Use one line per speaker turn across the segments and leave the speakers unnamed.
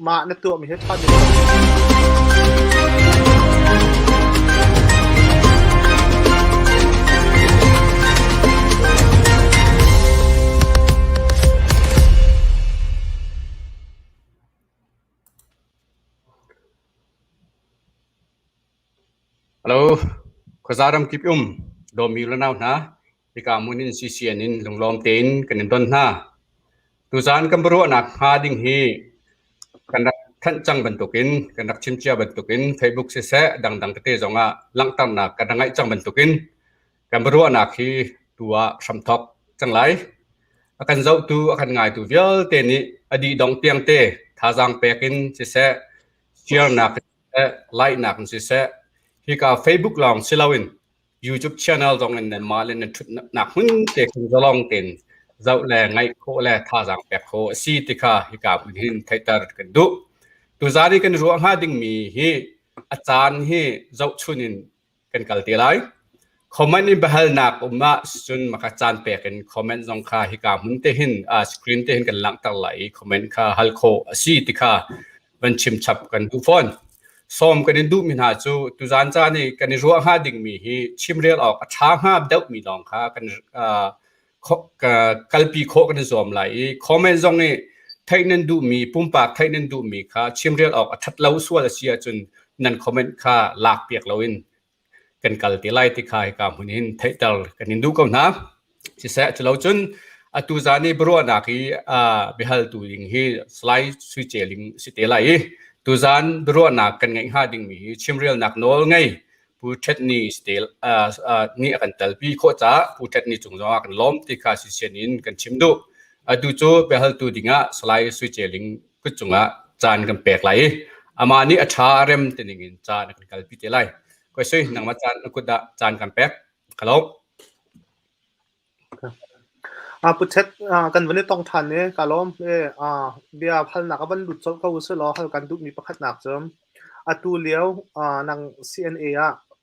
มาในตัวมีให้ทัน
ฮัลโหลขจารำกิบโดมีแล้วนะที่กามุนินซีเซียนินลงลอมเต็นกันนินดอนนะตุจานกันบรัวนักหาดิ่งฮีกันนักท่านจังบรรทุกินกันนักชิมเชียบรรทุกินเฟซบุ๊กเสะดังๆเตะจงอ่ะลังตั้งนักกันนักไอจังบรรทุกินกันบรัวนักฮีตัวสัมทบจังไรakan zau tu akan ngai tu vial te ni adi dong piang te thazang pekin se share nak like nak se hi ka facebook long silawin youtube channel dong en malen nak hun te kun zalong ten zau le ngai kho le thazang pek kho si ti kha hi ka hin thaitar kan du tu zari kan ruang ha ding mi hi achan hi zau chunin kan kal te lai comment in bahal nak umma sun makachan pekin comment zong kha hika munte hin screen te hin kan lang tak lai comment kha halkho asi tikha ban chim chap kan du phone som kan du min ha chu tu zan cha ni kan ru ha ding mi hi chim rel ok atha ha deuh mi long kha kan kalpi kho kan zom lai comment zong ni thainen du mi pumpa thainen du mi kha chim rel ok athat lau swal sia chun nan comment kha lak piak lawinกันกัลติไลติคายกามหุนินเทตัลกันนินดูกันนะสิเสะจะเล่าจนตูจานี่บรัวนักฮีบิฮัลตูดิงฮีสไลด์สวิตเชลิงสิเตไลตูจานบรัวนักกันไงฮาดิงมีชิมเรียลนักโนลไงผู้เทคนิคสเตลนี่กันตัลปีโคจ้าผู้เทคนิคจงจงกันล้อมติคาสิเชนินกันชิมดูดูโจบิฮัลตูดิงะสไลด์สวิตเชลิงกุจงะจานกันแปลกไหลอามานี่อัชาเรมตินิงินจานกันกัลปีเตไลก็ช่วยนังมาจานกุดาจานกันแป๊กฮัลโหล
ปุจเชตกันวันนี้ต้องทันเนี่ยกาล้อมเบียพันนักวันหลุดจบก็วุ้นล้อให้กันดูมีประคัดหนักเจิมตัวเลี้ยวนาง CNA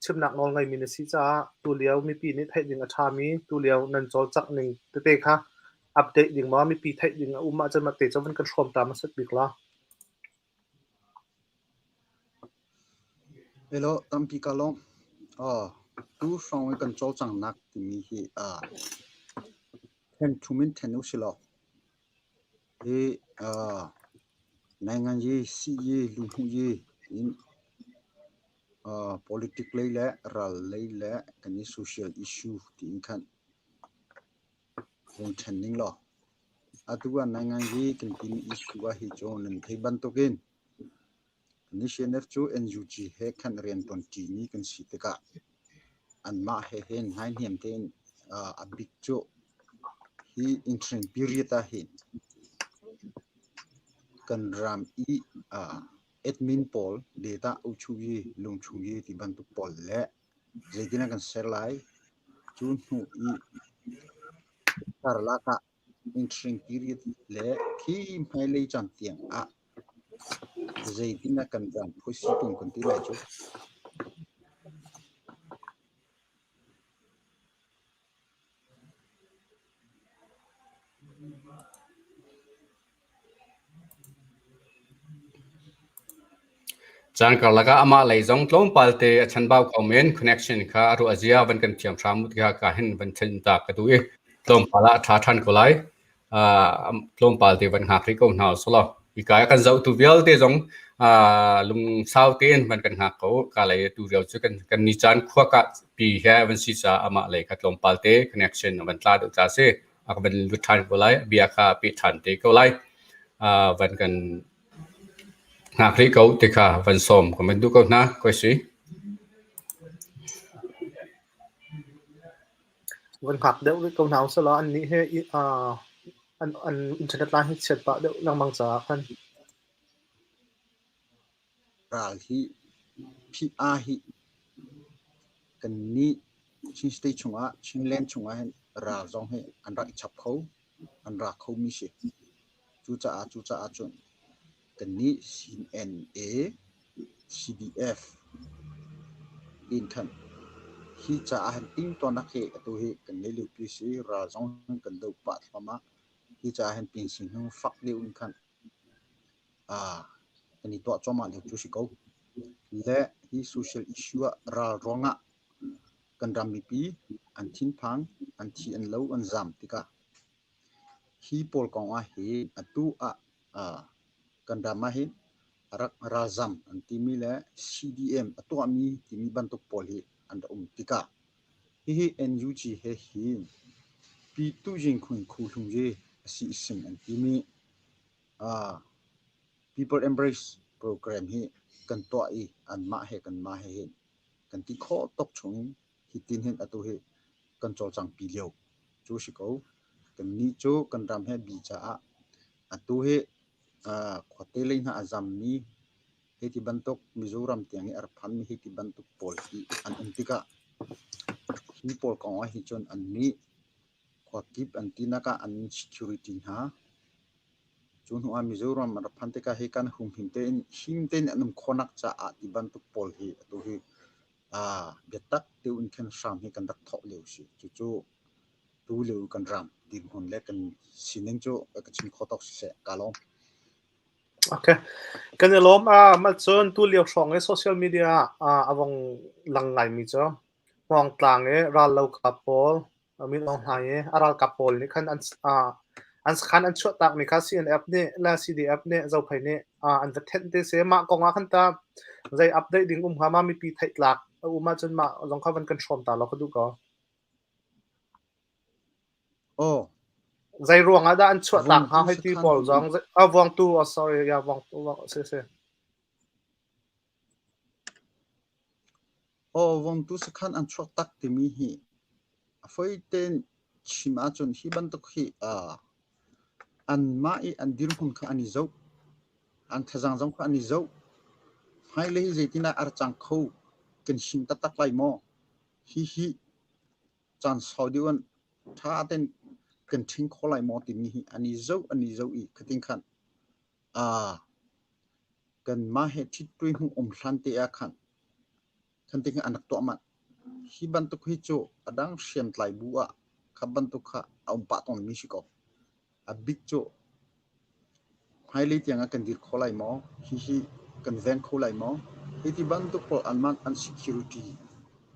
ชิมหนักนอนไงมีนสิจ้าตัวเลี้ยวมีปีนี้ไทยดิ่งชามีตัวเลี้ยวนันจอจักหนึ่งเตะค่ะอัปเดตดิ่งมามีปีไทยดิ่งมาจะมาเตะจะวันกันชมตามมาสักปีกละ
Hello, tampi kalom. Tu song we control chang nak ti mi hi ten tumin ten usilo. Nangan yi si yi lu hu yi in politically le ral le kan social issue ti kan hon trending lo. Atuwa nangan yi kan tin issue wa hi jo nan thei ban tokin. Ni CNF chu NUG he kan rian ton ti ni kan si te ka an ma he hen hain hiam ten a big chu hi interim period a hin kan ram admin poll data u chu yi lung chu yi ti ban tu poll le redina kan share lai chu nu I karla ka interim period le khi mai le chan tiang Zai tina kan dan pusi pun kan tilai cu.
Jan karlaga ama leizong tlom palte achan bau comment connection ka ru azia ban kan thiam thamut ka ka hin ban chen ta ka tu e tlom pala tha than ko lai tlom palte ban ha kri ko na solo ikaya kan zau tu vial te jong lung sao ten ban kan ha ko ka lai tu riau chu kan ni chan khwa ka pi he ban si cha ama le ka tlom palte connection ban tla do cha se ak ban lu than ko lai bia kha pi than te ko lai ban kanหากที่เขาติดข่าวันสมก็มันดูก็นะก็สิ
วันหักเดี๋ยวก็หนาวสละอันนี้ให้อันอินเทอร์เน็ตไลน์ให้เสร็จปะเดี๋ยวนั่งบังจากกัน
ราฮีพี่ฮีกันนี้ชิงสเตชงชิงเลนชงให้ราจงให้อันรักฉับเขาอันรักเขามีสิจูจ่าจนกันนี้ CNA CDF อินกันที่จะหันติ้งตัวนักเอกตัวเอกกันในเรื่องพิเศษราจงกันดูปัดประมาที่จะหันเป็นสิ่งที่ฟักเลี้ยงกัน อันนี้ตัวจอมาเลี้ยงจูสิเขาและที่ social issue ราร้องกันรำมีปีอันทิ้งพังอันที่อันเล่าอันจำติกาฮีโพลกองเห็นตัวกันรำมาเห็นรักราจำอันที่มีและ CDM ตัวมีที่มีบรรทุกโพลีอันติกาฮี NUG เห็นปีตุจิงคุณคู่ลุงเจสิสิมอันที่มีpeople embrace program ฮีกันตัวอันมาเห็นกันที่ข้อตกชงฮิตินเห็นตัวเห็นกันโจจังปีเลียวจูสิเขากันนี้โจกันรำให้บีจ้าตัวเห็นขวดเตลิงหาจำนี้เฮติบันทุกมิโซรัมเตียงนี้อาพันมีเฮติบันทุกโพลที่อันติกาฮีโพลของฮิจนอันนี้ขวดกิบอันที่นักอัน security หาจนหัวมิโซรัมอาพันติกาเฮกันหุ่มหิมเต้นอันนั้นคนนักจะที่บันทุกโพลที่ตัวเฮเบียดตักเดี๋ยวอินคันสามเฮกันดักทอเลี้ยวสิจู่ตัวเลี้ยวกันรำดินหุ่นเล็กกันสินึงจู่กันชิมข้อตกเสียกาลอง
โอเคกันจะล้มมาจนตัวเลี้ยวช่องในโซเชียลมีเดียวงหลังไงมีจ้ะมองกลางเราเล่ากับโพลมีน้องไงเรากับโพลนี่คันอันสคันอันชั่วตักนี่ค่ะ CNF นี่และ CDF นี่เจ้าไผ่นี่อันจะเท็จที่เสียมากองขันตาใจอัปเดตดิ้งหามามีปีไทยหลักมาจนมาลองเข้าวันกันชมตาเราก็ดูก็
โอ้
ใจรวงได้อันชั่วตักให้ที่บอลจังวางตู้sorry อย่าวางเสีย
โอ้วงตู้สคันอันชั่วตักที่มีฮีไฟเต้นชิมาจนฮีบันตุกฮีอันมาอันดิรุนข้าอันนี้เจ้าอันทจังจังข้าอันนี้เจ้าให้เลยใจที่น่าอาจังเขากันชิมตักไล่มอฮีจันสาวดีวันถ้าเต้นกันทิ้งเขาไล่มอที่มีฮีอันนี้เจ้าอีกคือทิ้งขันกันมาเหตุที่ตัวหุ่นสันติอาคันkan ting anak to amat hi bantuk hi chu adang siam tlai bua kha bantuk kha au pa ton mi siko a big chu highly tiang kan dir kholai mo hi kan ven kholai mo hi ti bantuk po alman an security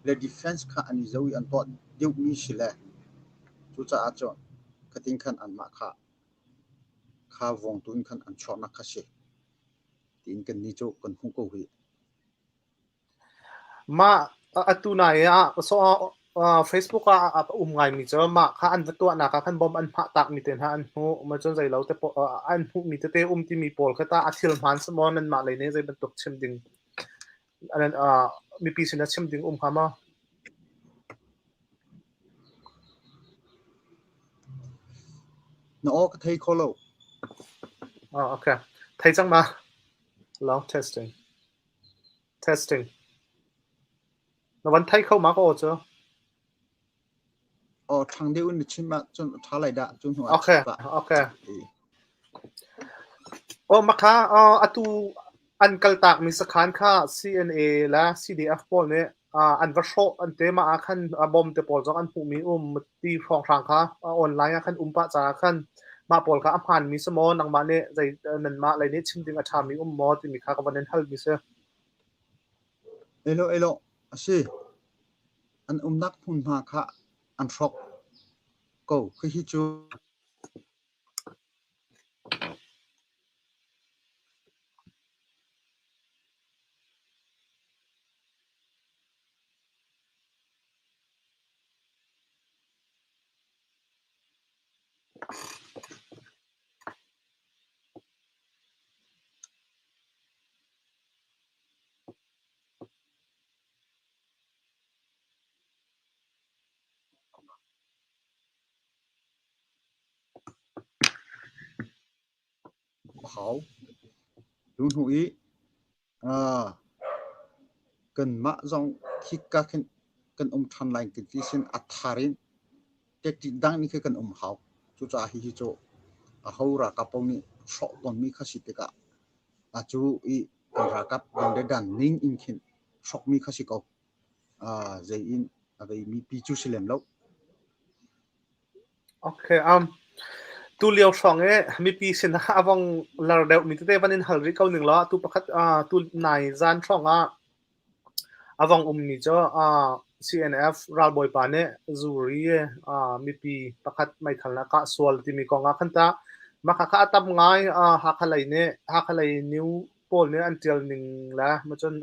le defense kha ani zawi an to deu mi sile chu cha a chu kating khan an ma kha wong tun khan an chona kha se tin kan ni chu kan hu ko hi
มาตัวไหนso Facebook ไงมีเจอมาค่ะอันตัวนักขันบอมอันพักตักมีเต็นฮะอันหูมาจนใจเราแต่อันหูมีเตที่มีโพลคือตาอัดทิลมันสมองมันมาเลยเนี่ยใจบรรทุกชิมดิ้งอันนั้นมีปีสินะชิมดิ้งค่ะมา
เนาะก็ไทย call
โอเคไทยจังมาลอง testingวันไทยเข้ามาก็เจอ
ทางเดียวนี่ชิมมาจนท้าไหลด่าจนหัว
โอเคมาค่ะตูอันกัลตักมีสักขันค่ะ CNA และ CDF พวกนี้อันวัชโชอันเตมาขันบอมเตปอลจากอันผู้มีตีฟองทางค่ะออนไลน์ขันปะจากขันมาปอลค่ะอันผ่านมีสมอนังมาเนี่ยใจนั่นมาอะไรนี่ชิมดิ้งอาชามีมอที่มีค่ะกับวันนั้นฮัลมีเสีย
เอโลสิอันนักพุ่นมาค่ะอันช็อกก็คือฮิจูเขาดูหนุ่ยกันมาจงคิดกันทันไลน์กันที่เส้นอัฐารินแต่ที่ดังนี่คือกันเขาจู่จ้าฮิโจเขารักกับพวกนี้ชอบตอนมีข้าศึกกะจู่กันรักกับดังเดินนิ่งอินขินชอบมีข้าศึกใจอินอะไรมีปีจูเสลมแล้ว
โอเค tu liao song e mi pi sin ha awang lar deuh mi te vanin halri kau ning lo tu pakhat tu nai zan song a awang ni cho CNF ral boy pa ne zuri e mi pi pakhat mai thalna ka swal ti mi konga khanta maka kha atam ngai ha khalai new pol ne until ning la ma chon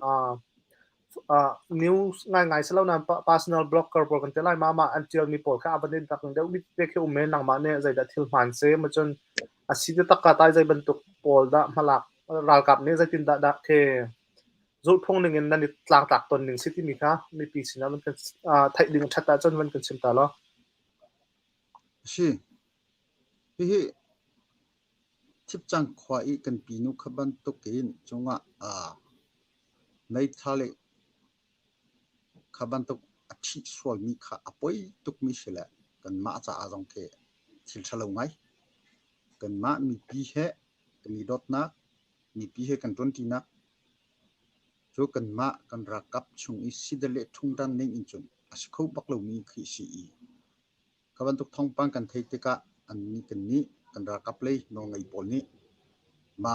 new ngai salo na personal blocker por kan telai mama until mi pol kha abanin tak deuh mi te ke umen nang ma ne zai da thil man se ma chon aside takka tai zai bantuk pol da malak ral kap ne zai tin da ke zul phong ning in nani tlang tak ton ning city mi kha mi pi sina man kan thai ding thata chon man kan sim ta lo
si hi tip chang khwa I kan pi nu khaban to kin chunga nei thale khaban to athi swal mi kha apoi tuk mi sela kan ma cha azong ke thil thalo ngai kan ma mi pi he kan ni dot na mi pi he kan 20 na cho kan ma kan rakap chung I sidale thung dan ning in chun asikho baklo mi khi si I khaban tuk thong pang kan thei te ka an ni kan rakap le no ngai pol ni ma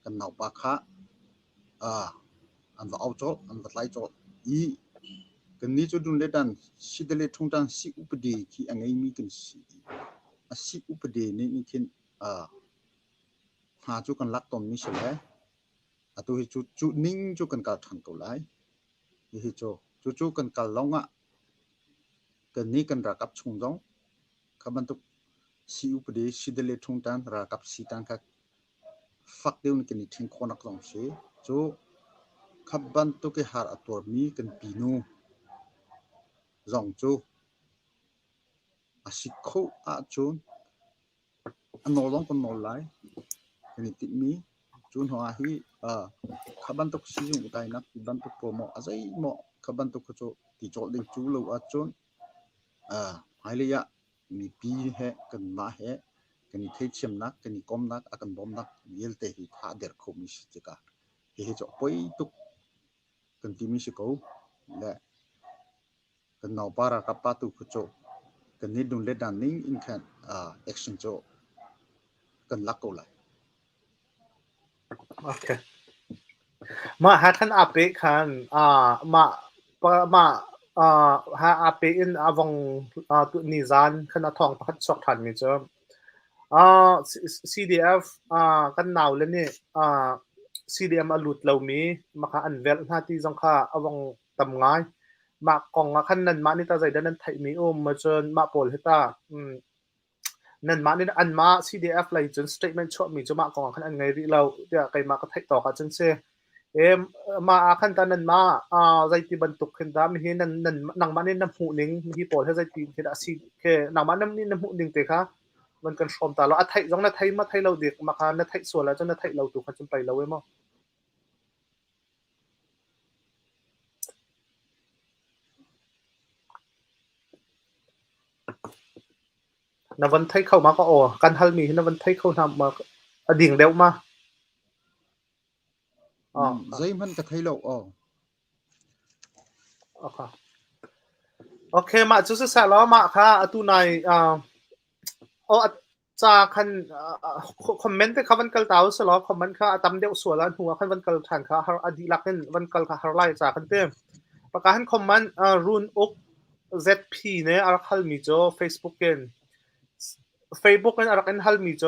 kan nau pa kha an va au chol an va lai chol I kan ni chu dun le dan sidale thung dan si upade ki angai mi kan si asi upade ni ni thin ha chu kan lak tom mi sele atu hi chu ning chu kan kal than to lai hi chu kan kal longa kan ni kan rakap chung dong khaban tuk si upade sidale thung dan rakap si tan kha fak deu ni kan ni thing khonak long se chu khaban tuk ke har ator mi kan pinu zong chu asikho chun anolong kon nol lai kan ti mi chun ho hi khaban tok si jung utai nak ban tok promo azai mo khaban tok cho ti chol ding chu lo chun hailia mi pi he kan ma he kan ni thei chem nak kan ni kom nak akan bom nak yel te hi tha der kho mi si ka he cho poi tuk kan ti mi si ko le kan nau para ka pa tu cho kan ni dun le dan ning in kan action cho kan lak ko lai
okay ma ha khan ape khan ma ha ape in awang tu ni zan khan athong pakhat sok than mi cho CDF kan naw le ni CDM alut lo mi maka anvel na ti jong kha awang tam ngai ma kong khan nan ma ni ta zai dan thai mi ma chon ma pol heta nan ma ni an ma CDF lai chon statement chot mi cho ma kong khan an ngai ri lo tia kai ma ka thai to ka chen se ma khan ta nan ma zai ti ban tuk khan da mi hin nan nang ma ni nam hu ning hi pol he zai ti ke da si ke nang ma nam ni nam hu ning te khaมันกันชมตาเราไทยจงนะไทยมาไทยเราเด็กมาค่ะนะไทยส่วนแล้วจงนะไทยเราถูกขันจนไปเราเว้ยมั้งนะวันไทยเข้ามาก็โอ้กันฮัลมีนะวันไทยเข้าทำมาดิ่งเร็วมา
zai man ka thai lo
โอเคมาจุดสุดท้ายแล้วมาค่ะตูนายจะคันคอมเมนต์ที่เขาวันกัลตาวสลอคอมเมนต์ค่ะตามเดียวส่วนแล้วหัวคันวันกัลทันค่ะฮาร์อดีลักน์วันกัลค่ะฮาร์ไลจากคันเต็มประกาศคอมเมนต์รุนอุก ZP เนี่ยอารักฮัลมีโจ Facebook กัน Facebook กันอารักฮัลมีโจ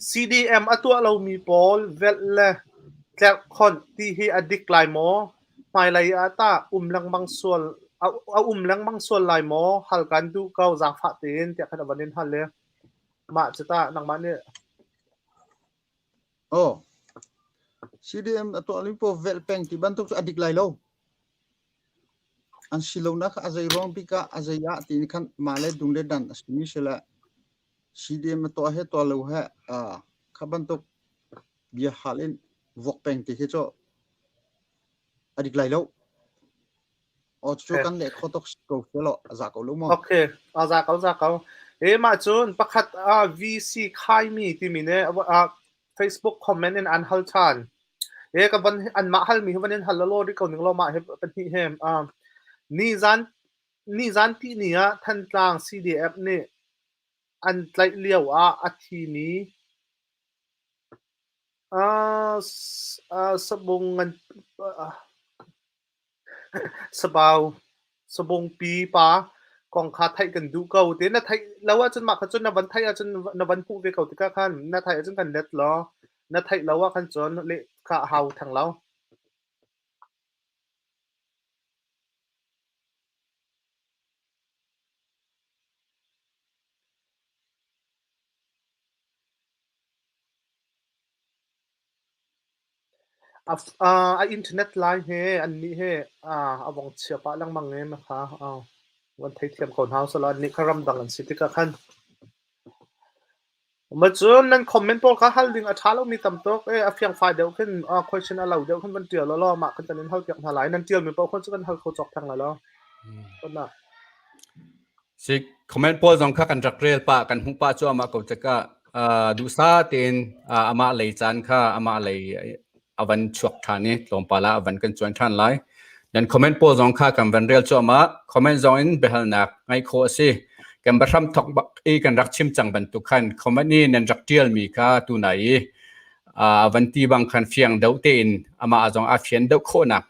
CDM ตัวเรามีบอลเวลเล่แต่คนที่ให้อดีตไลโมไม่ไล่ตาลังบางส่วนลังบางส่วนไลโมฮัลกันดูเขาจากฝาตีนแต่ขณะวันนี้ฮัลเลยมาจะตานังมันเนี่ย
CDM ตัวนี้พอเวลเปงที่บันทุกอดีตไลโลอันสิโลนักอาศัยร้องพิกาอาศัยยาที่นี่ขันมาเลยดุงเด็ดดันสมิเชลCDM ตัวเฮตัวโลเฮขับบันทุกเบียฮาเลนวอกเปงที่เจ้าอดีตไลโลช่วยกันเล็กเขาต้องกูเฟลจากเขาลูกมั้ง
โอเคจากเขามาจนประคัดVC ค่ายมีที่มีเนี่ยFacebook คอมเมนต์ในอันฮัลชันกับวันอันมาฮัลมีวันนี้ฮัลโลที่เขาหนึ่งเรามาให้เป็นที่เฮมนี่จันที่นี่ท่านกลาง CDF นี่ อันไลเลี้ยวอาทีนี้สบงเงินสบาวสบงปีป้ากองคาไทยกันดูเก่าเดี๋ยวนาไทยแล้วว่าจนมาขจนนวันไทยจนนวันผู้เวกเอาติกาขันนาไทยจนกันเด็ดล้อนาไทยแล้วว่าขันจนเละข้าเฮาทางเราอินเทอร์เน็ตไลน์เฮอันนี้เฮวงเชียปะลังมังเงนะคะวันไทยเทียมคนเฮาสลัดนี่คารำดังอันสิติกาขันมาจนนั่นคอมเมนต์พวกเขาฮัลดิงอัฐาเรามีตำตกเพียงฝ่ายเดียวขึ้นquestion อะไรเดียวขึ้นมันเตียวแล้วมาขึ้นตอนนี้เขาเตียงหาหลายนั่นเตียวมีพวกคนจะกันเขาจอกทางแล้วก็น่ะ
สิคอมเมนต์โพสต์ของข้ากันจักเรียลปะกันหุบปะจัวมาก็จะก็ดูซาเต็นอามาเลยจันข้าอามาเลยอวันชวกทานี่ลงปลาอวันกันจวนทันไลนั่นคอมเมนต์โพสต์ของข้ากันวันเรียลจัวมาคอมเมนต์จอยน์เบลนักไงโคสิกันบารมทอกบักกันรักชิมจังบันทุกขันคอมเมนต์นี้นั่นจักเดียลมีข้าตัวไหนวันที่บางคันเฟียงเดาเต็นอามาจงอาเฟียนเดาโคนัก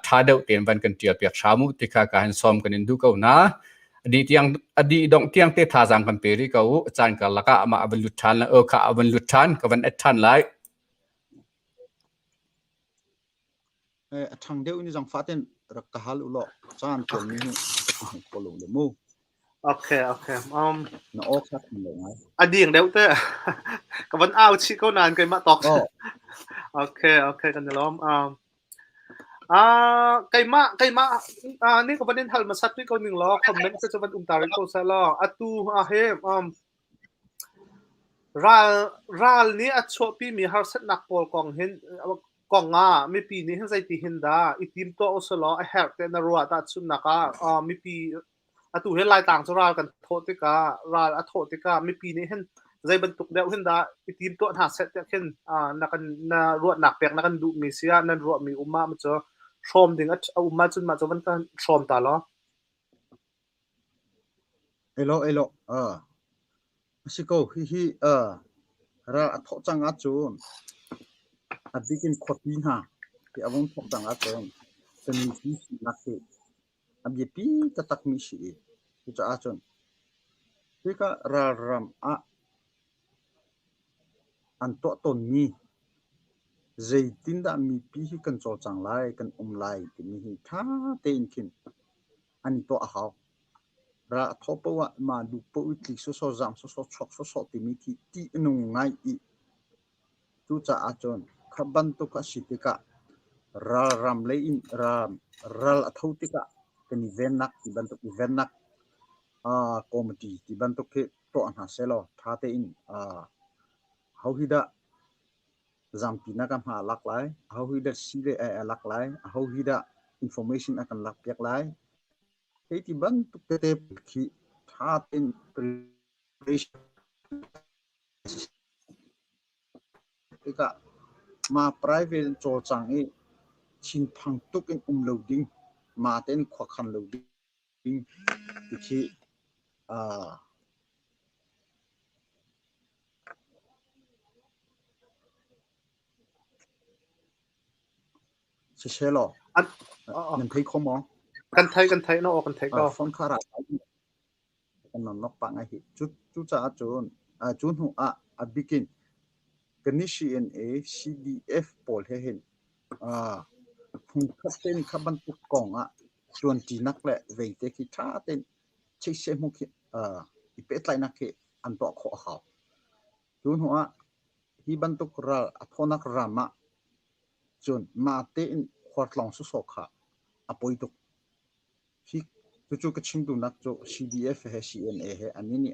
ท่าเดาเต็นวันกันเตียเปียกชามุติข้าการซ้อมกันอินดูเก่านะอดีตดงเตียงเตท่าจังกันเปรีเขาจานกันละก็มาอับลุทันแล้วข้าอับลุทันก็วันเอ็ดทันไล
ทางเดียวนี่จังฟ้าเต้นรักกะฮัลอุลจานเต็มนี่โคลงเลยมู
โอเค
น่าออกสักหนึ่งไง
อดีอย่างเดียวเต้ก็วันชิเขานานกันมาตอกโอเคกันจะล้อมไก่มานี่ก็ประเด็นทัลมาสัตว์นี่ก็หนึ่งล้อคอมเมนต์ก็จะเป็นตาริโกซาล้อตูเฮรัลนี้ชัวปีมีฮาร์เซนักบอลกองเห็นกองมีปีนี้เห็นใจตีเห็นได้อีทีมตัวอุสล้อเฮร์เตนรัวตัดสุนักมีปีตูเห็นลายต่างจะรัลกันโทษติการัลโทษติกามีปีนี้เห็นใจบรรทุกเดียวเห็นได้อีทีมตัวหาเซตเห็นนักกันรัวหนักเปียกนักกันดูมีเสียนั่นรัวมีมันจะชมดิ่งมาจนมาจนวันกันชมตาล้อ
เอโลสิโก้ฮิเราทอจังอาจูนดิกินขดปีน่ะที่อาวงทอจังอาจูนเป็นมีสีนักเตะเยปีตะตักมีสีที่จะอาจูนที่ก็รำอันตัวตนนี้ dây tin đã mi pi hi kan chol chang lai kan lai ti mi hi tha te in kin ani to a haw ra thopo wa ma du po utli so jam so chok so ti mi ti nu ngai i tu cha a chon khaban to ka sitika ra ram le in ral a thotika kan event nak ti ban to event nak comedy ti ban to ke to an ha selo tha te in how hi da zampina kam ha lak lai how hi da sile lak lai how hi da information akan lak piak lai he ti ban tu te khi tha tin ka ma private cho chang e chin phang tuk in loading ma ten khwa khan loading ti khi se selo nan thai khomo
กันไทยno kan thai ko
phone khara kan nok pa ngai hi chu cha chun hu a bikin kanishi na cdf pol he hen phung khaten khaban tu kong chuan ti nak le ve te ki tha ten chei se mu ki ipet lai nak ke an to kho ha chun hu hi ban tu ra athonak rama chun ma te in khwatlong su so kha apoi tu hi chu ka ching tu nak cho cdf he cna he anini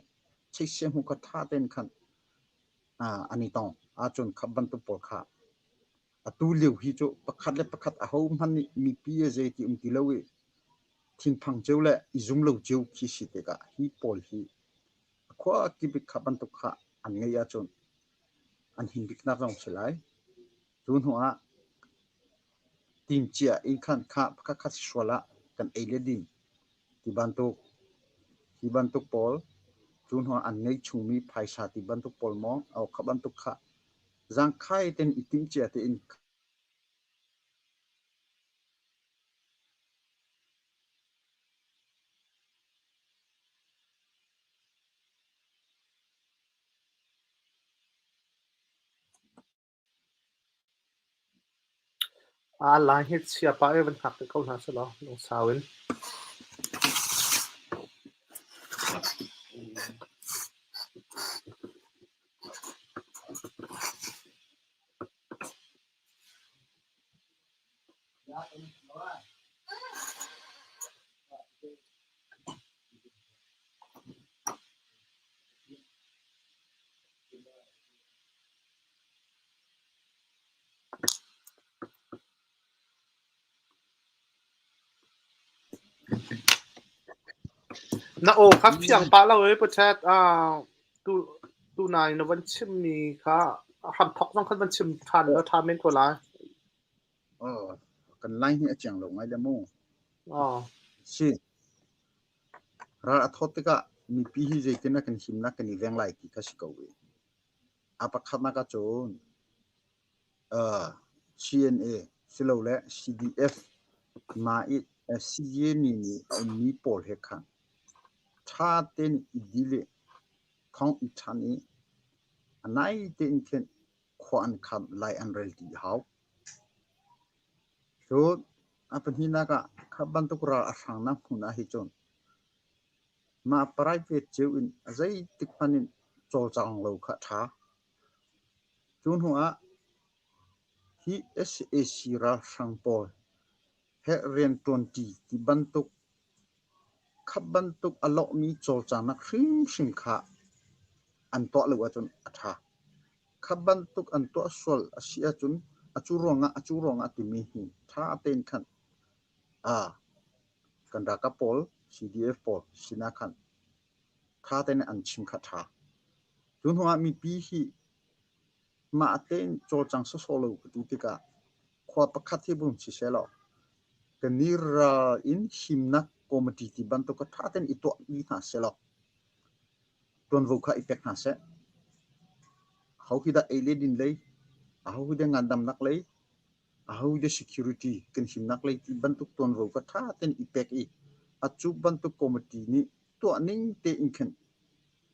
chei se mu ka tha ten khan ani tong chun khaban tu pol kha tu liu hi chu pakhat le pakhat a ho man ni mi pi je ti ti lowi thing phang cheu le izum lo cheu khi si te ka hi pol hi khwa ki bi khaban tu kha an ngai ya chun an hin bik na rong selai chun ho tin chia in khan kha swala kan eile din ti ban tu pol chu จุนหัวอันนี้ชุงมีภายชาติบันทุกปอลมองเอาขบันทุกขะจังไข่เต็นอิติมเจียเต็น
ลายเฮ็ดเชียร์ไปมันหักไปเข้าหาซะแล้วลงสาวินนะโอครับเพียงปะเราเอ้ยประชาตูตูนายนะวันชิมมีค่ะทำทอกต้องขึ้นวันชิมทันแล้วทำเมนกว่าไร
กันไล่ให้เจียงลงไงเดมูสิเราอัทอติกะมีปีที่จะกินนักหิมนักนิเวงไลกิกาสิกาเวอาปะขัดนักโจนCNA สิโลและ CDF มาอีCNA นี่เอามีปอลเฮคันถ้าเต็นอีดีเลท้องอีทันนี้อันไหนเต็นเข็นขวานขับไลอันเรลตีเขาโจนอาเป็นที่นักขับบันทุกราสังนักหุ่นอาหิจนมา private เจ้าอินใจติดพันินโจจังโลกะท้าจุนหัวที่ SAC ราสังปอลเฮเรียน20ที่บันทุกขับบันทุกอลอกมีโจจังนักสิงค่ะอันตัวเลวจนอัฐาขับบันทุกอันตัวส่วนอาศัยจนอาจูรองติมีหินถ้าเต็นขันกันดากาปอล CDF ปอลสินาขันถ้าเต็นอันชิมขัดท้าจุนหัวมีปีฮีมาเต็นโจจังโซโลกดูติกาขวาประคัดที่บุญชิเชลกันนี่ราอินหิมนักคอมเมดี้ที่บันทุกถ้าเต็นอีตัวนี้น่าเชลตัววุฒิอีเป็กน่าเชเขาคิดว่าเอเลดินเลยเขาคิดว่างานดำนักเลยเขาคิดว่า security กันหิมนักเลยที่บันทุกตัววุฒิถ้าเต็นอีเป็กอีอาจูบันทุกคอมเมดี้นี้ตัวนิ่งเตอินขัน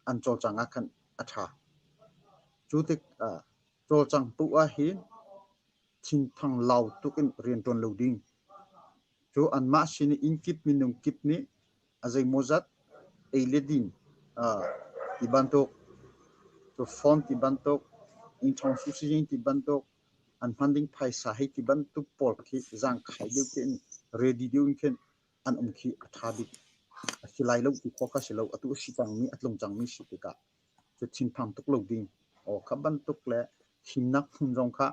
อันโจจังอาขันอัฐาจุดโจจังปุอาหินทิ้งทางเหล่าตุกินเรียนตัวลูดิ้งจูอันมาชินอินกิปมินุงกิปนี้อาศัยโมซัดเอเลดินที่บันทุกตัวฟอนที่บันทุกอินทองสุสิงที่บันทุกอันพันดิ้งไพศาลที่บันทุกปอลคีจังไข่เดียวกันเรดิดิวน์กันอันคีอัฐาบิสิไลลูกที่พอกสิลูกอัตุสิจังมีอัตลงจังมีสิติกาจะทิ้งทางตุกลูดิ้งขับบันทุกและหิมนักหุ่นจงค่ะ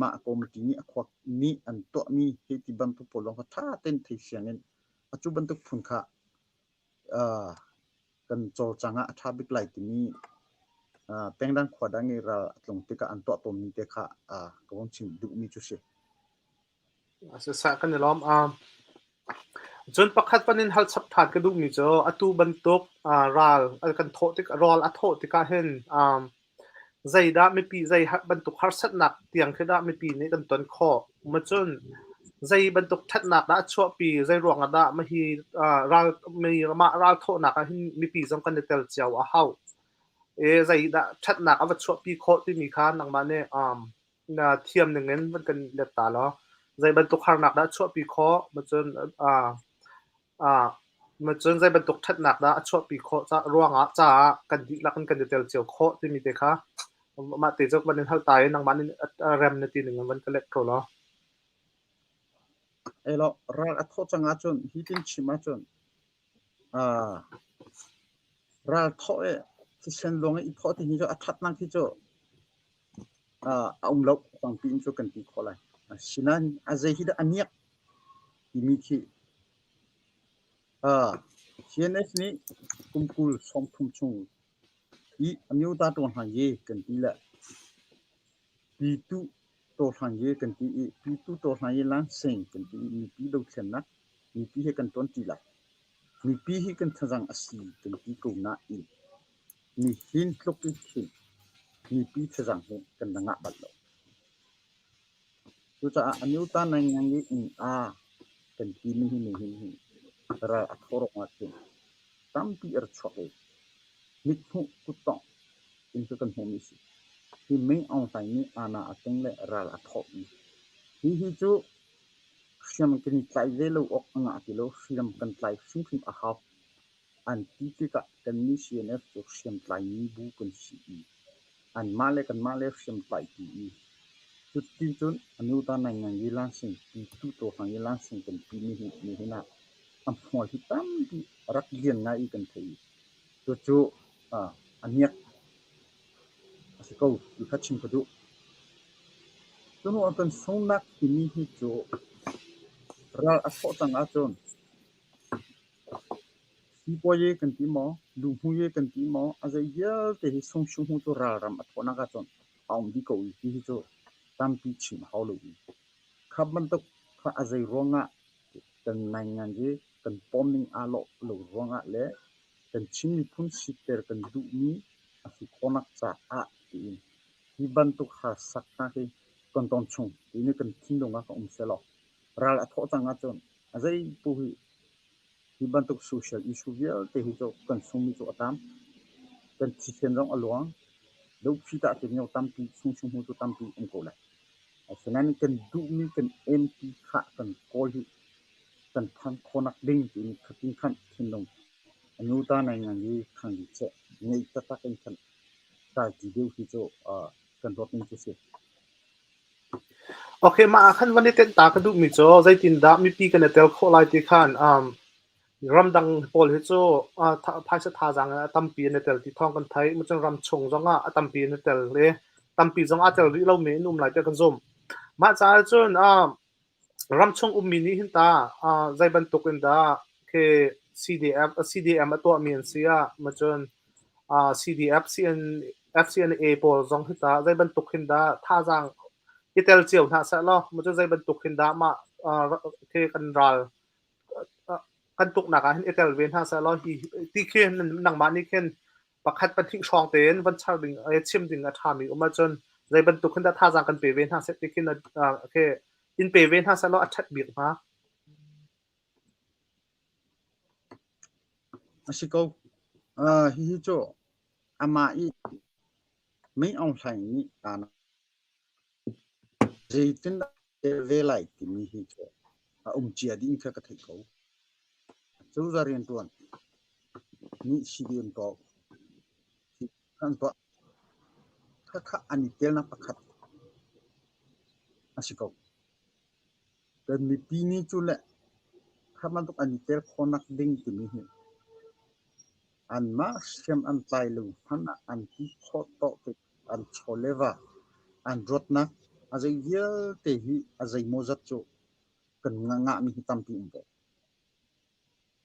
มาคอมมิตี้นี้ขวักนี้อันตัวมีเหตุบันทุกปอลงค่ะถ้าเต็นที่เสียงนั้นปัจจุบันทุกพุ่นค่ะกันโจจังอ่ะถ้าบิกไลที่นี้แต่งดังขวดดังนี้เราลงติกาอันตัวตัวมีเด็กค่ะก็วันชิมดูมีจุดเสีย
สักกันล้อมจนประคัดปันนินฮัลสับถาดกระดูกนี่เจออัตุบันทุกราลกันโทติกรอลอัโทติกาเห็นใจด้าไม่ปีใจบันทุกฮาร์สัตหนักเตียงคือด้าไม่ปีนี้กันต้นข้อมาจนใจบันทุกทัดหนักด้าชั่วปีใจรวงด้าไม่ฮีราลไม่มาราลโทหนักให้ไม่ปีจงกันเตลเจ้าเฮาใจด้าทัดหนักเอาชั่วปีโคที่มีค่าหนังมาเนี่ยเทียมหนึ่งนั้นมันกันเด็ดตาแล้วใจบันทุกฮาร์หนักด้าชั่วปีโคมาจนมาจนใจบันทุกทัดหนักด้าชั่วปีโคจะรวงจ้ากันดีละกันเตลเจ้าโคที่มีเด็กค่ะมาติดจากวันนี้เท่าตายนังมันเรมนาทีหนึ่งมันก็เล็กเขาแล้ว
เราอัทโทจังอาจนฮิตินชิมาจนเราโทที่เส้นลงอีพอที่นี่จะอัดนั่งที่จะเอาลบฟังปีนจะกันปีขอเลยฉะนั้นอาศัยที่อันนี้ที่มีที่CNS นี้กุมคุลสมทุมชงอีอันนี้ตาตัวหางเย่กันทีละปีตุตัวหางเย่กันทีปีตุตัวหางเย่ล้านเซงกันทีมีปีดูเช่นนักมีปีให้กันต้นทีละมีปีให้กันทางอาศีกันทีกูน่าอี ni hin tluk ki khi ni pi thajang he kan nga bal lo tu cha aniu ta nang yang ni a kan pi ni hi ra athorok ma tin tam pi chok e mit thu ku tong in kan hom ni si hi meng ong tai ni ana ateng le ra athok ni hi chu siam kan tlai ve lo ok nga ti lo siam kan tlai sim a ha an ti ka kan ni cnf chu siam tlai ni bu kan si an male kan male siam tlai ti chu tin chun anu ta nang yang yi lan sing ti tu to hang yi lan sing kan pi ni na am phoi hi tam ti rak lian nga I kan thei chu aniak asiko I khachim padu chu no kan sonak ti ni hi chu ra a tho tang a chon si po ye kan ti mo lu hu ye kan ti mo a za ya te hi song shu hu chu ra ram a tho na ka chon aung di ko hi chu tam pi chim haw lo khab man to kha a zai ronga kan nai ngan ji kan poming a lo ronga le kan chin ni phun si ter kan du ni a si konak cha a ti hi ban to kha sak na hi kon ton chung ti ni kan thin dong ka se lo ra a tho tang a chon a zai pu hi ban to social issue ya te hi to kan sum mi to atam kan chi chen rong along do phi ta te nyo tam pi sung sung hu to tam pi ong ko laฉะนั้น kan du mi kan mp kha kan ko hi kan thang khonak ding ti khatin khan thin dong anu ta nai ngang gi khang di che nei ta ta kan khan ta ji deu hi cho kan rot ni chu se
okay ma khan wani ten ta ka du mi cho zai tin da mi pi kan tel kho lai ti khan ramdang pol hi chu phai sa tha jang tampi ne tel ti thong kan thai mu chang ram chung zonga tampi ne tel le tampi zong a tel ri lo me num lai te kan zom ma cha chun ram chung mi ni hin ta zai ban tukin da ke cdm to mian sia ma chun cdf fcna pol zong hi ta zai ban tukin da tha jang itel chiu na sa lo mu chu zai ban tukin da ma ke kan ral kan tuk na ka hin itel ven ha sa lo hi ti khen nang ma ni khen pakhat pan thing shong ten van char ding chim ding a thami uma chon zai ban tukin da tha jang kan pe ven ha se ti khin ke in pe ven ha sa lo achat bi ma
asiko hi cho ama I mei ong sai ni ana zai tin ve lai ti mi hi cho chia ding kha ka thai ko chu za rian tuan ni cdm to kan to kha ani tel na pakhat asiko kan mi pi ni chu le kha man to ani tel khonak ding ti mi hi an ma siam an tai lu han an ti kho to te an choleva an rotna azai ye te hi azai mozat cho kan nga mi tam pi ung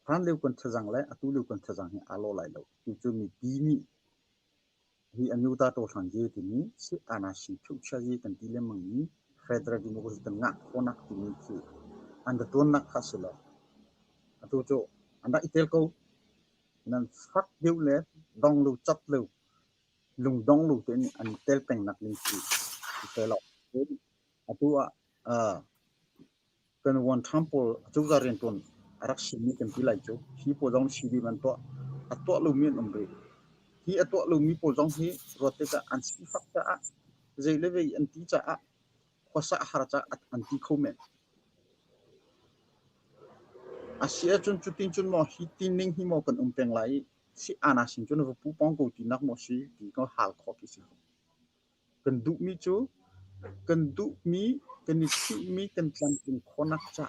han leu kan thajang le atu leu kan thajang hi alo lai lo tu chu mi pi ni hi anu ta to sang je ti ni si ana si thu cha ji kan ti le mang ni federal democracy kan nga konak ti ni chi an da ton nak khasela atu cho anda itel ko nan fak deu le dong lu chat lu lung dong lu te ni an tel peng nak ni chi te lo atu kan won thampol chu za ren ton arak si ni kan ti lai chu hi po dong si di man to atwa lu mi nombre hi atwa lu mi po dong hi rote ka an si fak ta zai le ve an ti cha khosa har cha an ti khomen asia chun chutin chun mo hi tin ning hi mo kan peng lai si ana sin chun pu pong ko ti nak mo si ti ko hal kho ki si kan du mi chu kan du mi kan ni si mi kan tlan tin khonak cha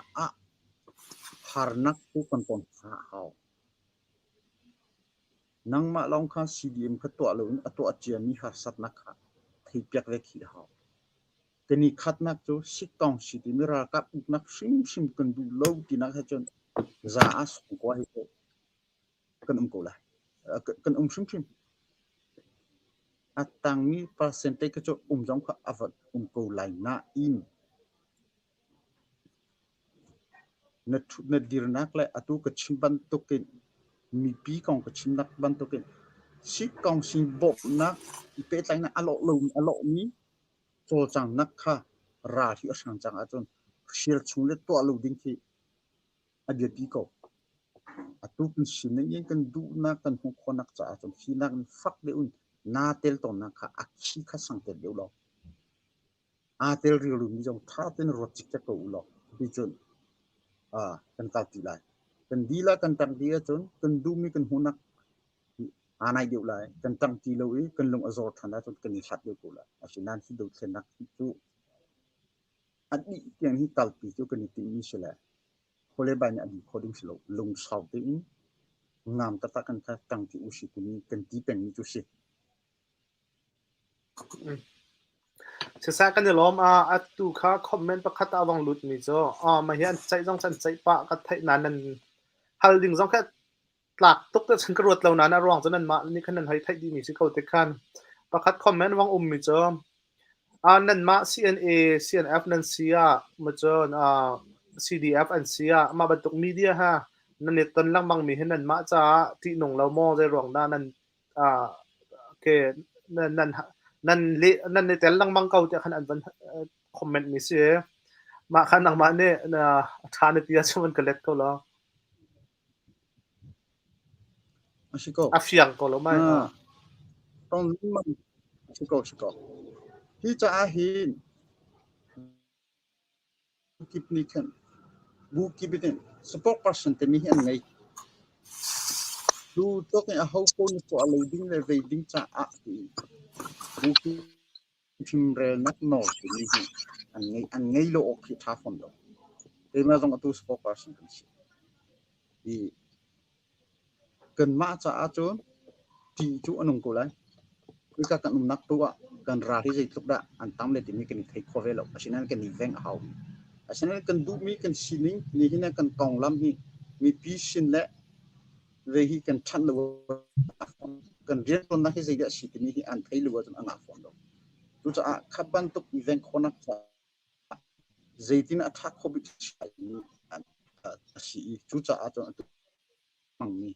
harnak tu kan pon sa hao nang ma long kha cdm kha to lo ato achia mi ha sat na kha thei pyak ve khi hao teni khat nak chu sik tong si ti mi ra ka uk nak sim kan du lo ti nak ha chon za as ko hi kan ko la kan sim atang mi percentage ka chu jong kha avat ko lai na in na dir nak le atu ka chimban to ke mi pi kong ka chim nak ban to ke สิกองสิบกนักเปใจนะอโลลุมอโลนี้โจจังนักค่ะราที่อสังจังอาจนเชียร์ชุงเล็ตัวลูดิ้งที่อดีตปีก่อนตุกสินยังกันดูนักกันหงคนนักจ่าจนที่นักฟักเดือนนาเตลตอนนักค่ะอักขีข้าสังเกตเดียวหรอกอาเตลเรียลมีจงท่าเต้นรถจิกจะกูหรอกดิจนกันตัดทีไรกันดีละกันตั้งดีจนกันดูมีกันหุนักอันไหนเดียวเลยกันตั้งทีเลยกันลงอโศกทันได้จนกันนิสัตเดียวกูละอาชีพนั้นที่ดูเส้นนักที่อันนี้อย่างที่ตัดปีจุกันนิติมิเชลคนเล่นbanyak di coding slow lung south ini ngam katakan tang ti usi kuni kan ti peng ni tu si
ศึกษากันเดี๋ยวล้อมตูค่าคอมเมนต์ประคัตอวังหลุดมีจ้อมาเห็นใจจ้องสันใจปะกัไทยนั้นฮัลดิงจ้องแค่หลักตุกแต่ฉันกระโดดเหล่านั้นระหว่างจนนั้นมานี่ขนาดไทยดีมีสิเขาติดกันประคัตคอมเมนต์วังมีจ้อนั่นมา CNA CNF นั่นเสียมาจ้อCDF อันเสียมาบรรทุกมีเดียฮะนั่นเนี่ยตอนลังบางมีเห็นนั่นมาจ้าที่หนุ่งเรามองในรองด้านนั้นโอเคนั่นในแต่ลังบางเก่าจะขนาดวันคอมเมนต์มีเสียมาขนาดมาเนี่ยทานที่จะมันก็เล็กก็แล้ว
อาชิโก้
เฟียงก็แล้วไหม
ตรงนี้มันชิโก้ที่จะอาหินกิบนี่กันบุกิบิดsupport person แต่มีอันไงดูตัวกันเอาคนตัวอะไรดิ้งเลยไปดิ้งจะบุกิพิมเรนักโน้ตนี่อันไงโลกที่ท้าฟอนด์แต่มาตรงตัว support person กันสิอีกันมาจะอาจนที่จุอันนั้นก็เลยคือการนุ่มนักตัวกันราที่จะทุกด่านอันตามเลยที่มีกันที่ cover แล้วฉะนั้นกันอีเวนต์เอาฉะนั้นกันดูมีกันชิลิงนี่ที่นั่นกันกองลำนี่มีพิชินและเวทีกันชันเลยกันเรียนตอนนั้นที่จะได้สิทธิ์นี่ที่อันไทยเลยว่าจะอันอาฟอนด์ดูจะขับบันทุกอีเวนต์คนนักจะเจติน่าทักเขาบิดใช้อันสิดูจะอาจจะมังนี่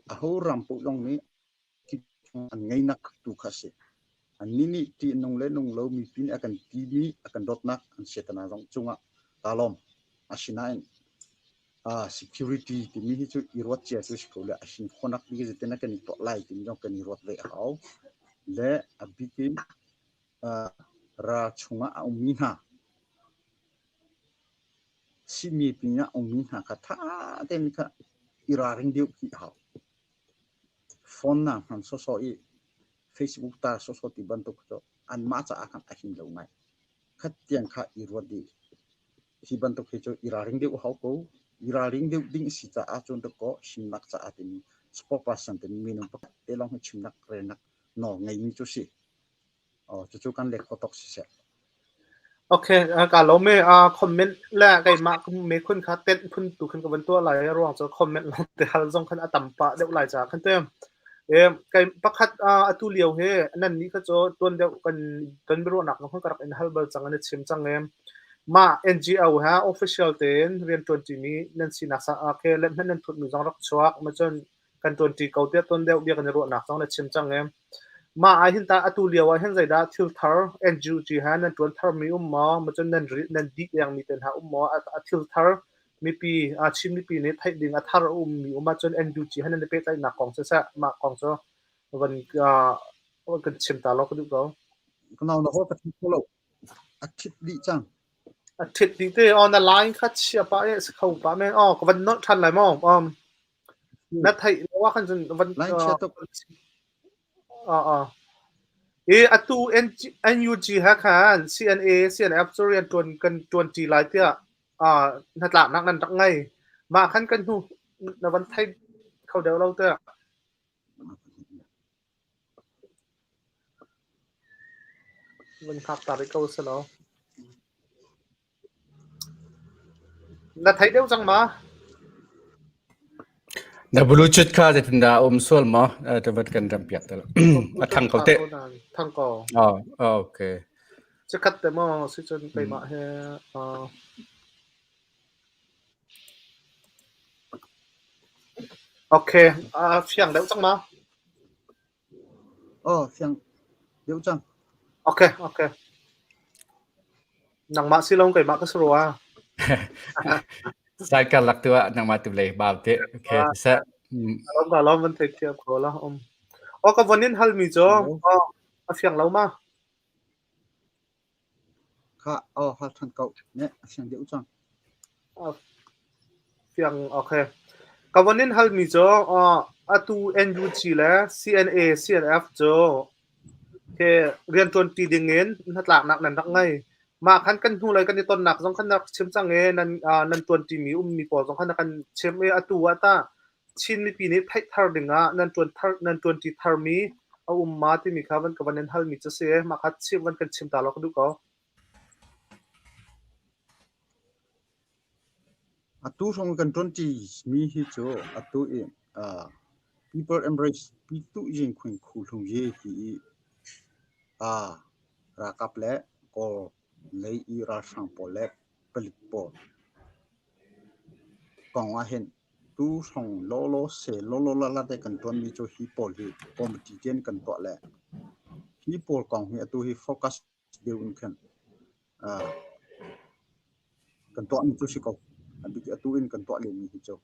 อาหูรำปุ๊ลงนี้คิดอันไงนักดูข้าศึกอันนี้นี่ที่นงเล่นนงเรามีพินอาการทีวีอาการดอทนักอันเสตนาจงจงตาลมอาชินัยsecurity ที่มีที่จุดอีรวดเจ้าสุดสกุลอาชินคนนักดีจะเป็นนักการตัวไล่ที่มีจงการอีรวดเลยเขาและอภิกินราชงอาอุมินาสิมีพิญญาอุมินาค่ะถ้าเต็มค่ะอีราริงเดียวกี่เขาฟอนน่ะมันโซ่อีFacebook ตาโซติบันทุกตัวอันมาจะอาการอาหินเหล่านั้นขัดยังข้าอีรวดีที่บันทุกที่จะอีราริงเดียวเขาก็อีราริงเดียวดิ้งสิจะอาจจะก็ชิมนักจะอาทิตย์สปอร์ตพาร์สันเป็นมีน้องประเดี๋ยวลองให้ชิมนักเรียนนักน้องไงมีจุดสิจุดกันเล็กเขาตกสิเสีย
โอเคการเราไม่คอมเมนต์แรกไอ้มาไม่คุณค่าเต้นคุณตู่ขึ้นกับเป็นตัวอะไรระหว่างจะคอมเมนต์เราแต่เราต้องขึ้นต่ำปะเดี๋ยวไหลจากขึ้นเต็มไก่ประคัดตุเลียวเฮนั่นนี่ก็จะตัวเดียวกันตัวไม่รู้หนักน้องกระดับอินฮัลเบอร์จังอันนี้ชิมจังมา NGO ฮะ official เต็นเรียนตัวจีนี้นั่นสินักสังเคเล่มนั่นทุนมีจังรักชัวมาจนกันตัวจีเก่าเตี้ยตัวเดียวเดียวกันรู้หนักจังอันนี้ชิมจังมาไอ้หินตาตุเลียวไอ้หินใจได้ทิลเทอร์ NGO ฮะนั่นตัวเทอร์มีมาจนนั่นดีอย่างมีเป็นหาทิลเทอร์มีปีชิมมีปีนี้ไทยดิ่งทาร์มีมาจน NGO ฮะนั่นเป็นใจหนักของเสียมากของเสียวันกันชิมตาเราก็ดูเขา
ก็เราเขาจะทิ้งเราอาทิตย์ดีจัง
อาทิตย์ดีเตอในไลน์คัดเชียร์ป้าเขาป้าแม่ก็วันนั้นทันไรมั้งนัดไทยว่าคันจนวัน
ไลน์เชียร์ตัว
ตู NUG ฮะคัน CNA CNF จะเรียนตัวจีไลน์เตี้ยนัดหลักนักนั่นตั้งไงมาคันกันหูในวันไทยเขาเดี๋ยวเราเตี้ยมันขับตาไปเกาซะแล้วนัดไทยเดี๋ยวจังมา
ดับเบิลชุดค่าจะถึงดาวส่วนมั้งจะเป็นกันจำเปียกตลอดทางเขาเตะ
ทางก่อ
โอเค
จะคัดแต่มั้งสิจนไปมาเฮโอเคเสียงเดี๋ยวจังมา
Oh, yang dia ucang.
Okay. Nang mak silong kay mak kasruwa.
Saya kan laktua nang matu leh baute. Okay, sa
Kalom man take care ko la O ka vanin hal mi jo.
Hello.
Afiang lau ma.
Kha hal than kau ne yang dia ucang.
Fiang okay. Ka vanin hal mi jo atu NUG la CNA CNF jo ke rian tuan ti dingin natlak nak nan nak ngai ma khan kan hu lai kan ni ton nak jong khan nak chim chang e nan tuan ti mi mi po jong khan kan chem e atu ata chin mi pi ni phai thar dinga nan tuan ti thar mi a ma ti mi kha van ka vanin hal mi cha se ma kha chim van kan chim ta lo du ko
Atu song kan 20 mi hi cho atu people embrace pitu jing khun khu thung ye hi ra kap le ko lei I ra sang po le pelik po kong wa hen tu song lo se lo la de kan ton mi cho hi pol hi competition kan to le hi pol kong hi atu hi focus deun kan kan to mi chu si ko abi atu in kan to le mi hi cho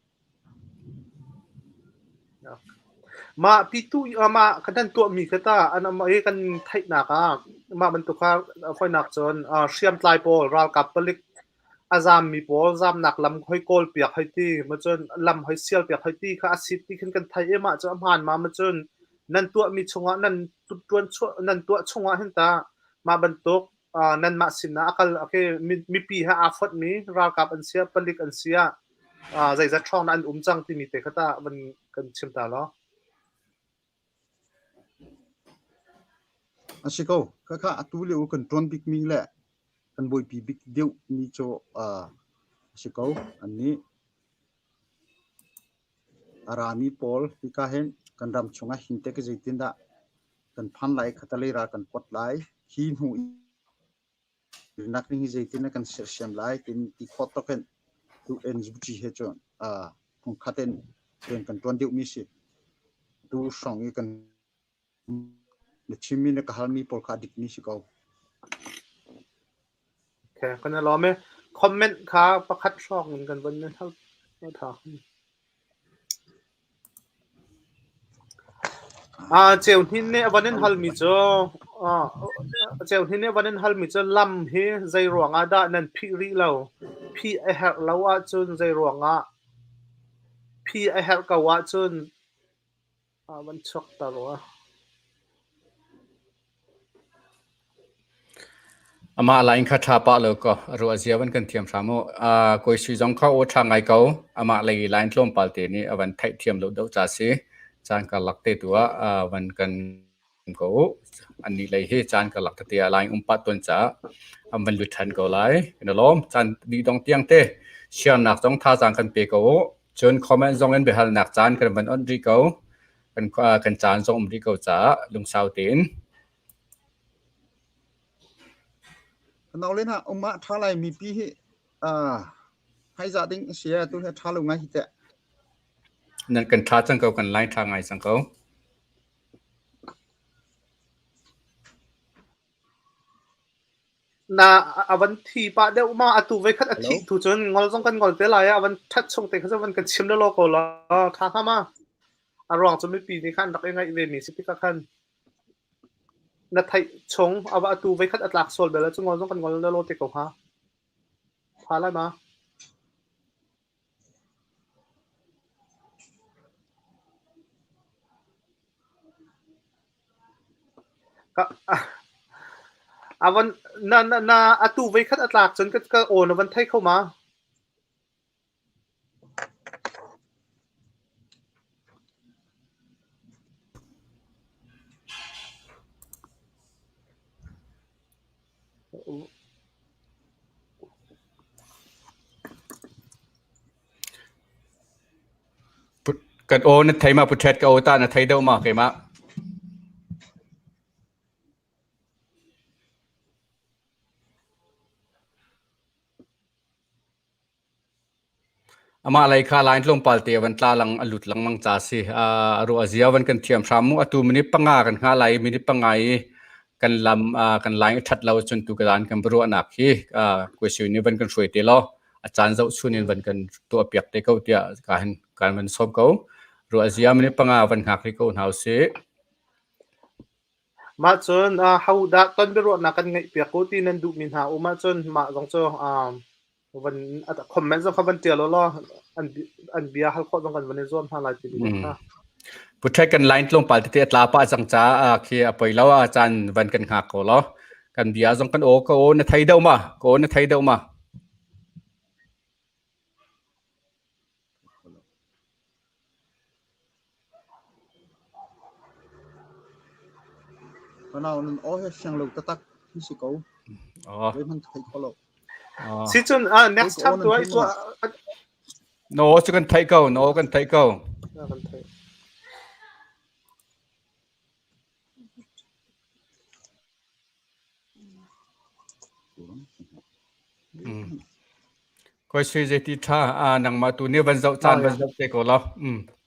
ma pitu ma kan tu mi kata an ma e kan thai na ka ma ban tu kha foi nak chon siam tlai pol ral kap pelik azam mi pol zam nak lam khoi kol piak hai ti ma chon lam hoi sial piak hai ti kha asit ti khan kan thai e ma cha man ma chon nan tu mi chunga nan tu tuan chu nan tu chunga hen ta ma ban tok nan ma sin na akal ake mi pi ha afot mi ral kap an sia pelik an sia zai za thong an chang ti mi te khata ban kan chim ta lo
asiko kha atu le kan ton big mi le kan boy pi big deu mi cho asiko ani arami pol pika hen kan ram chunga hinte ke jaitinda kan phan lai khatalei ra kan pot lai hi hu nak ring jaitina kan sem lai tin ti khot to kan tu NGT he chon thung khaten ren kan ton deu mi si tu song kan le chimi ne kahal mi pol kha dik mi si ko
okay kan lo me comment kha pakhat shok mun kan ban ne thal tha cheu hin ne wanin hal mi cho cheu hin ne wanin hal mi cho lam hi zai ronga da nan phi ri lo phi a her lo a chun zai ronga phi a her ka wa chun ban chok ta lo
ama lain kha tha pa lo ko ro azia van kan thiam thamo koi sui jong kha o tha ngai ko ama lai lain tlom palte ni awan thai thiam lo do cha se chan ka lakte tua van kan ko ani lai he chan ka lakte tia lain pa ton cha aman lu than ko lai na lom chan di dong tiang te siam nak jong tha jang kan pe ko chun comment jong en be hal nak chan kan van on ri ko kan chan jong ri ko cha lung sau tin
nào lên ha ông mã thà lại mi pi hi hay gia đình xia tôi hay thà lâu ngay hít
nan kan tha chang ko kan lai tha ngai chang ko
na awan thi pa de ma atu ve khat athi thu chun ngol jong kan ngol te la ya awan that chung te kha van kan chim lo ko la tha kha ma arong chu mi pi ni khan dak ngai ve mi si pi ka khan na thai chong awa atu ve khat atlak sol bela chu ngol jong kan ngol lo te ko ha pha la ma ka awan na atu ve khat atlak chun ka on awan thai khau ma
kan o na thai ma puthet ka o ta na thai do ma ke ma ama lai kha lain tlom palte wan tla lang alut lang mang cha si ro azia wan kan thiam thramu atu mini panga kan kha lai mini pangai kan lam kan lai that lo chun tu kan kan bro anak hi question ni wan kan shroi te lo achan zau chunin wan kan to piak te ko tia kan man som ko ro azia mini panga wan khak ri ko hau se
ma chon how da ton bero na kan ngai pia ko ti nan du min ha uma chon ma jong choวันคอมเมนต์จงคำวันเตียร์ล้ออันเบียร์ฮัลโคจงกันวันนี้ร่วมทางไลน์ทีวีนะ
พุทธกันไลน์ลงไปที่ตลาดป้าจังจ้าคือไปแล้วอาจารย์วันกันหักก็ล้อกันเบียร์จงกันโอ้ก็โอ้ในไทยเดิมมาก็โอ้ในไทยเดิมมา
เพราะเรานั่นโอ้ยเสียงลูกตักที่สิเขาเฮ้ยมันไทยเขาหรอก
ซีจนnext time ตัว
โน้จะกันไทยเก่าโน้กันไทยเก่าก็ช่วยเจติท่านังมาตัวนี้วันเสาร์จันทร์วันเสาร์เจก็แล้ว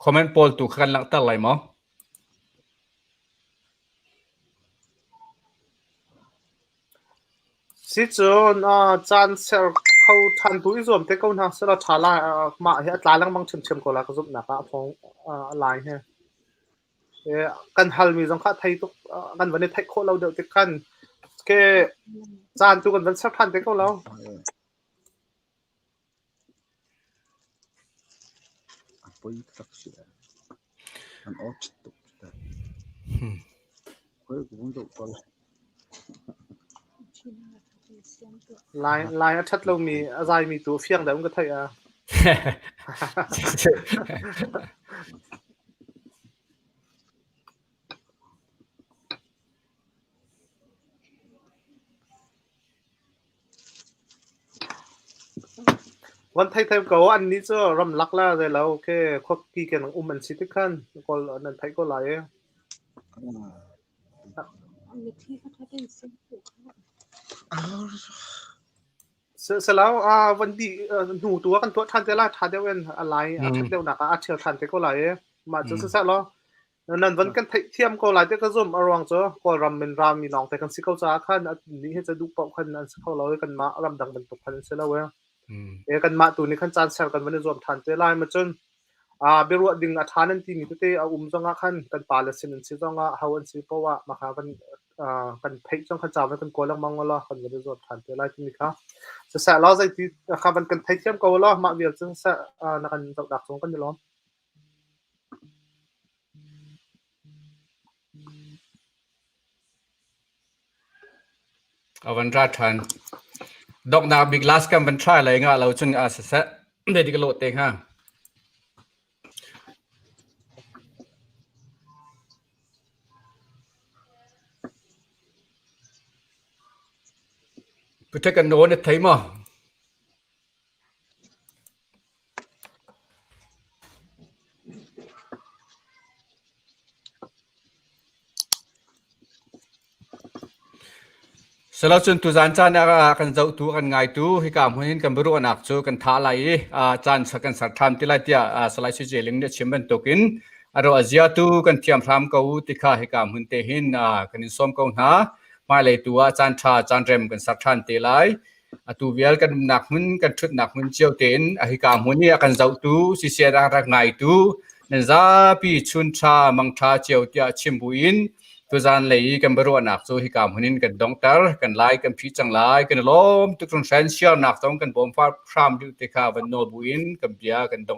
คอมเมนต์โพลตัวกันหลังตั้งไรมั้ง
ซีจนจันเซลเขาทันตัวอีส่วนที่เขาทำเสร็จแล้วทาลามาเฮ้ยตาลังบางเชิมๆก็แล้วก็ซุปหนักพงลายเฮ้ยกันฮัลมีสองข้าไทยตุกกันวันนี้ไทยโคเราเดือดกันแค่จานตัวกันวันสักพันที่เขาแล้ว
ไปตักเสียมันอดตุกแต่เฮ้ยกูต้องไป
ลายชัดเรามีอะไรมีตัวเฟียงแต่มันก็ไทยวันไทยก็อันนี้จะรำลักแล้วเลยแล้วแค่ควักกี่กันมันสิทธิ์ขั้นก็นั่นไทยก็หลายเสร็จแล้ววันดีหนูตัวกันตัวทันเจล่าทันเดเวนอะไรทันเดวหนักเชียวทันเจก็หลายมาจะเสร็จแล้วนั่นวันกันเทียมก็หลายเจก็ร่วมอารมณ์เจอก็รำเป็นรำมีน้องแต่กันสิเขาจ้าขั้นนี้ให้จะดูปอกขั้นนั้นสิเขาเรากันมารำดังเป็นตกพันเสร็จแล้วกันมาตัวนี้ขั้นจานเซลกันวันนี้รวมทันเจล่ามาจนเบรัวดิ่งทานันทีมีตัวเตะจังขั้นกันปาเลสินสิจังฮาวันสิเพราะว่ามาหากันเพจจังขั้นจามกันกลัวลังมังวะล่ะกันวันนี้รวมทันเจล่าที่นี่ครับจะแสเราใจที่ข้ามันกันเพจเทียมกันวะล่ะมาเบียร์จังแสนักกันดักสงกันอยู่ล้อม
วันรัฐทันดอกนาบิ๊กลาสกันวันทรายอะไรเงี้ยเราจนเสร็จเด็กก็โหลดเองฮะพุทธกันโน้นไทยมั้งสำหรับจุดตัวจานจานกันเจ้าตัวกันไงตัวให้การคนนี้กันบรู้อนักโจกันท้าไล่จานสักกันสักทำที่ไล่ที่สไลด์ชี้เจลิงเนี่ยชิมเป็นตัวกินเราอาเซียตัวกันเทียมพรำเขาที่ข้าให้การคนเตหินกันนิสมเขาหามาเลยตัวจานชาจานเรมกันสักทำที่ไล่ตัวเวลกันหนักมันกันชุดหนักมันเจียวเต็นให้การคนนี้กันเจ้าตัวสิเสียรักไงตัวนั่นจะปีชุนชามังชาเจียวที่ชิมบุอินตัวจานเลยกันบรู้นักโจให้การคนนี้กันดองเตอร์กันไล่กันพิจังไล่กันล้มทุกคนเซนเชียลนักต้องกันบ่มฟ้าพรำดูที่ข้าวันโนบุอินกันเบียกันดอง